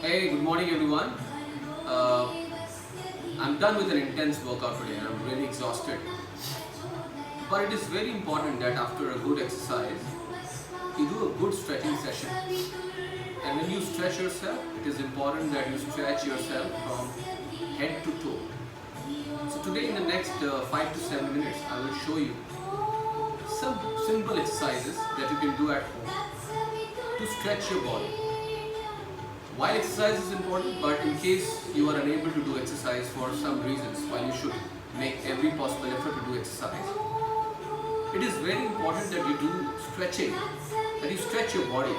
Hey, good morning everyone. Uh, I'm done with an intense workout today and I'm really exhausted. But it is very important that after a good exercise, you do a good stretching session. And when you stretch yourself, it is important that you stretch yourself from head to toe. So today in the next 5 to 7 minutes, I will show you some simple exercises that you can do at home to stretch your body. While exercise is important, but in case you are unable to do exercise for some reasons, while you should make every possible effort to do exercise, it is very important that you do stretching, that you stretch your body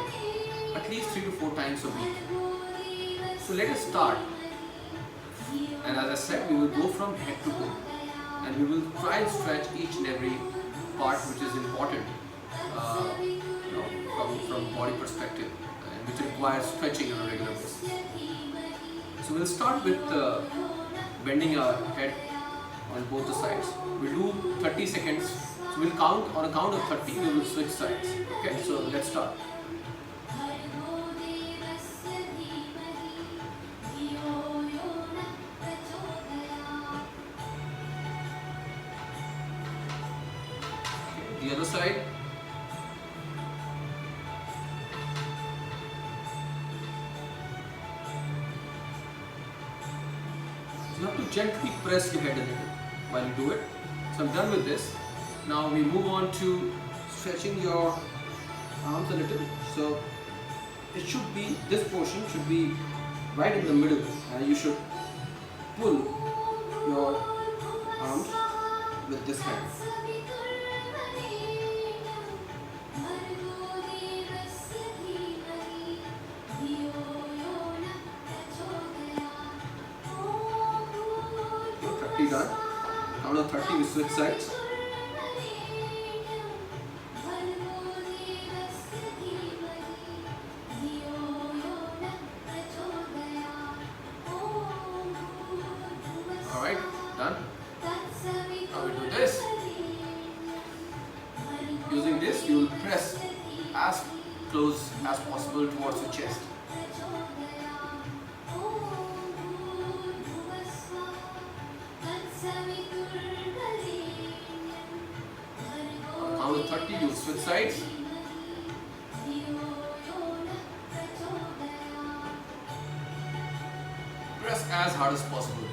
at least 3 to 4 times a week. So let us start. And as I said, we will go from head to toe and we will try and stretch each and every part which is important from body perspective and which requires stretching on a regular basis. So we'll start with bending our head on both the sides. We'll do 30 seconds. So we'll count on a count of 30, we will switch sides. Okay, so let's start. The other side. You have to gently press your head a little while you do it. So I'm done with this. Now we move on to stretching your arms a little. So it should be, this portion should be right in the middle and you should pull your arms with this hand. Done. Count of 30, we switch sides. Alright, done. Now we do this. Using this, you will press as close as possible towards your chest. Count of 30, you switch sides. Press as hard as possible.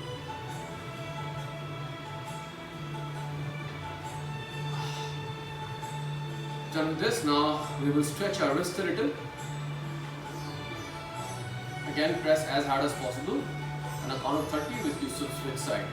Done with this, now we will stretch our wrist a little. Again, press as hard as possible. On a count of 30, you switch side.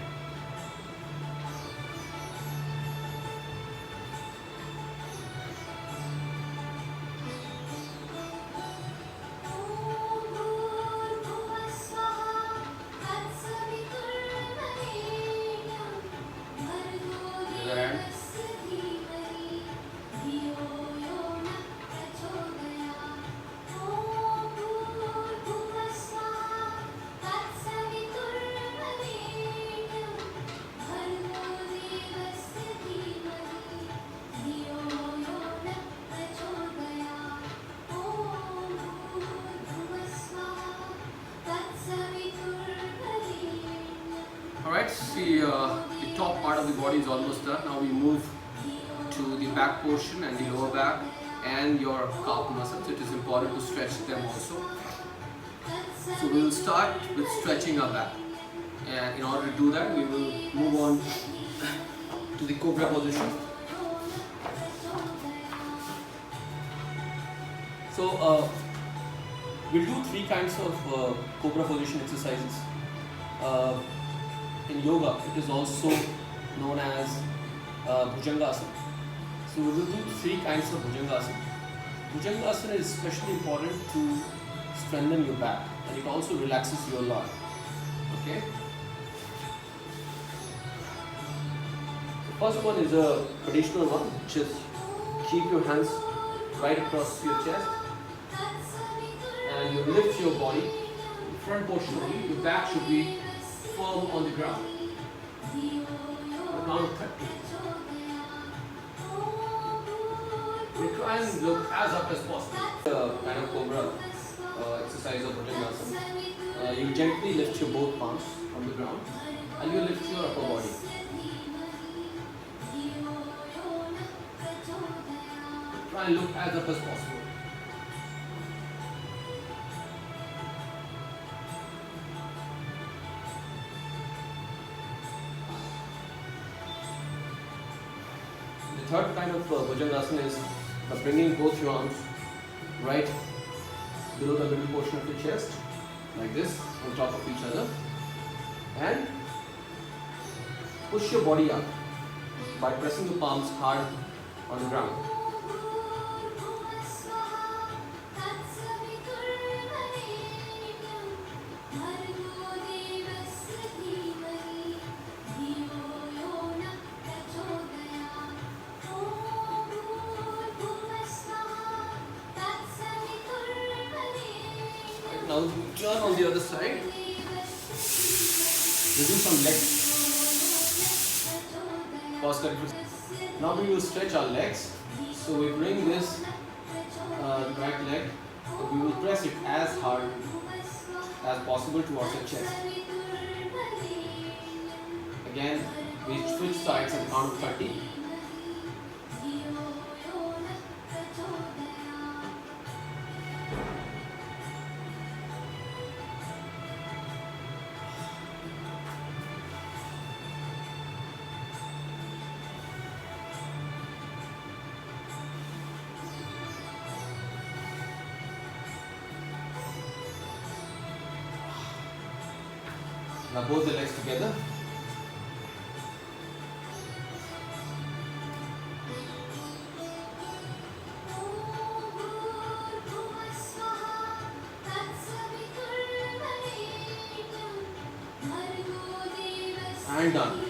Alright, see the top part of the body is almost done. Now we move to the back portion and the lower back and your calf muscles. It is important to stretch them also. So we will start with stretching our back. And in order to do that, we will move on to the cobra position. So we'll do 3 kinds of cobra position exercises. In yoga, it is also known as Bhujangasana. So we will do 3 kinds of Bhujangasana. Bhujangasana is especially important to strengthen your back and it also relaxes your lower. Okay. The first one is a traditional one, which is keep your hands right across your chest and you lift your body. The front portion only, your back should be firm on the ground. Count of 30. We try and look as up as possible. Kind of cobra exercise of Bhujangasana. gently lift your both palms from the ground and you lift your upper body. Try and look as up as possible. The third kind of Bhujangasana is by bringing both your arms right below the middle portion of your chest, like this, on top of each other, and push your body up by pressing the palms hard on the ground. Now turn on the other side. We do some leg. Pause that. Now we will stretch our legs. So we bring this right leg. We will press it as hard as possible towards the chest. Again, we switch sides and count 30. Now both the legs together. And done.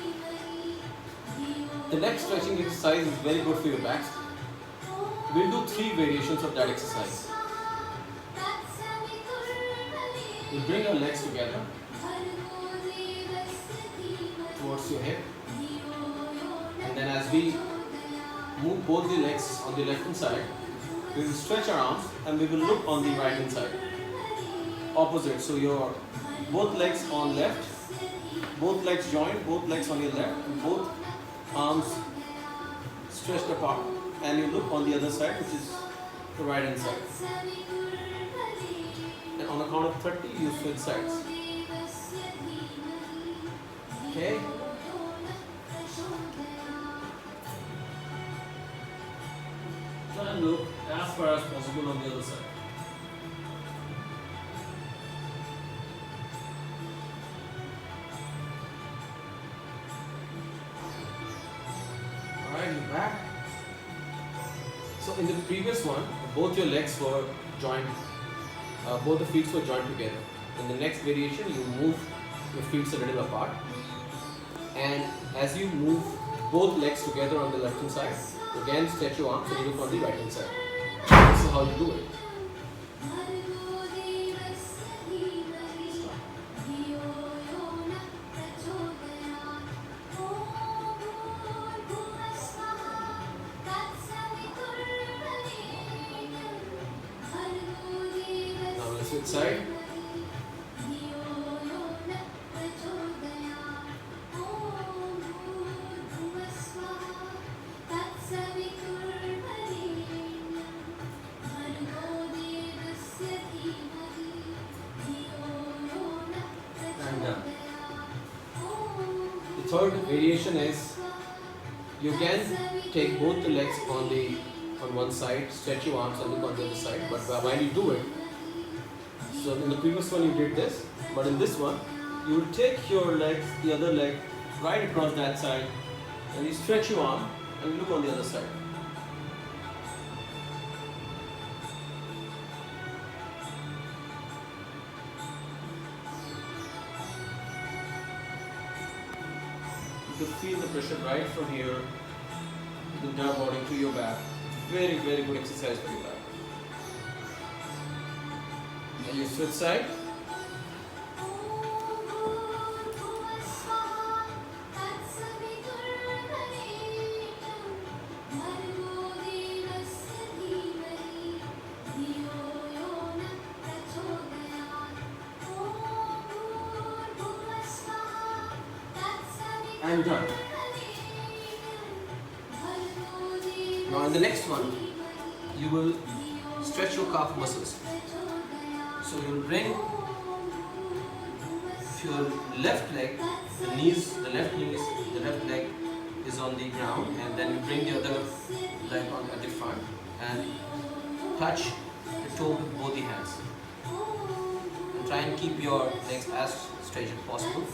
The next stretching exercise is very good for your back. We'll do 3 variations of that exercise. We'll bring our legs together towards your hip, and then as we move both the legs on the left hand side, we will stretch our arms and we will look on the right hand side. Opposite, so your both legs on left, both legs joined, both legs on your left, and both arms stretched apart, and you look on the other side, which is the right hand side. And on the count of 30, you switch sides. Okay. Try and look as far as possible on the other side. Alright, you're back. So in the previous one, both your legs were joined, both the feet were joined together. In the next variation, you move your feet a little apart. And as you move both legs together on the left hand side, again stretch your arms and you look on the right hand side. This is how you do it. Now let's switch side. The third variation is you can take both the legs on one side, stretch your arms and look on the other side. But while you do it, so in the previous one you did this, but in this one you will take your legs, the other leg, right across that side, and you stretch your arm and look on the other side. You can feel the pressure right from here to the entire body to your back. Very, very good exercise for your back. And you switch side. I'm done. Now in the next one, you will stretch your calf muscles. So you will bring your left leg, the left leg is on the ground, and then you bring the other leg on at the front and touch the toe with both the hands. And try and keep your legs as straight as possible.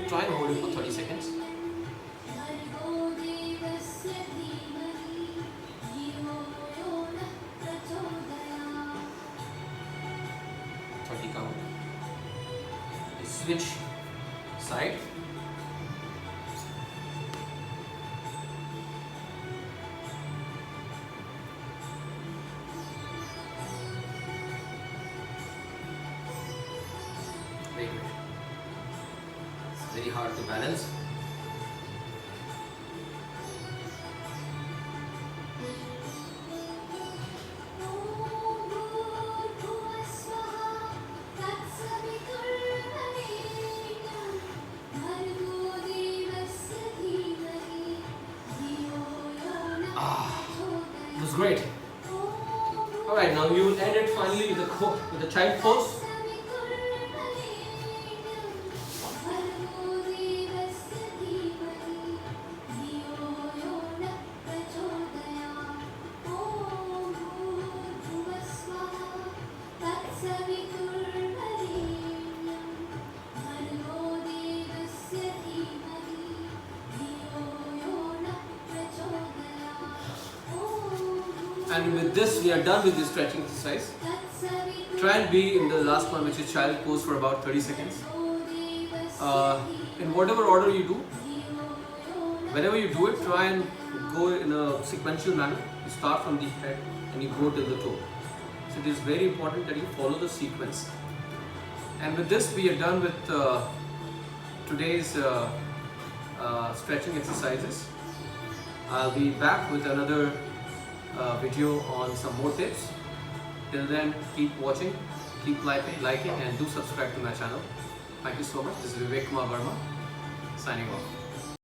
Try and hold it for 30 seconds. 30 count. Switch side. Very good. It's very hard to balance. It was great. Alright, now you will end it finally with the child pose. And with this, we are done with this stretching exercise. Try and be in the last one, which is child pose, for about 30 seconds. In whatever order you do, whenever you do it, try and go in a sequential manner. You start from the head and you go till the toe. So it is very important that you follow the sequence. And with this, we are done with today's stretching exercises. I'll be back with another video on some more tips. Till then, keep watching, keep liking, and do subscribe to my channel. Thank you so much. This is Vivek Kumar Verma signing off.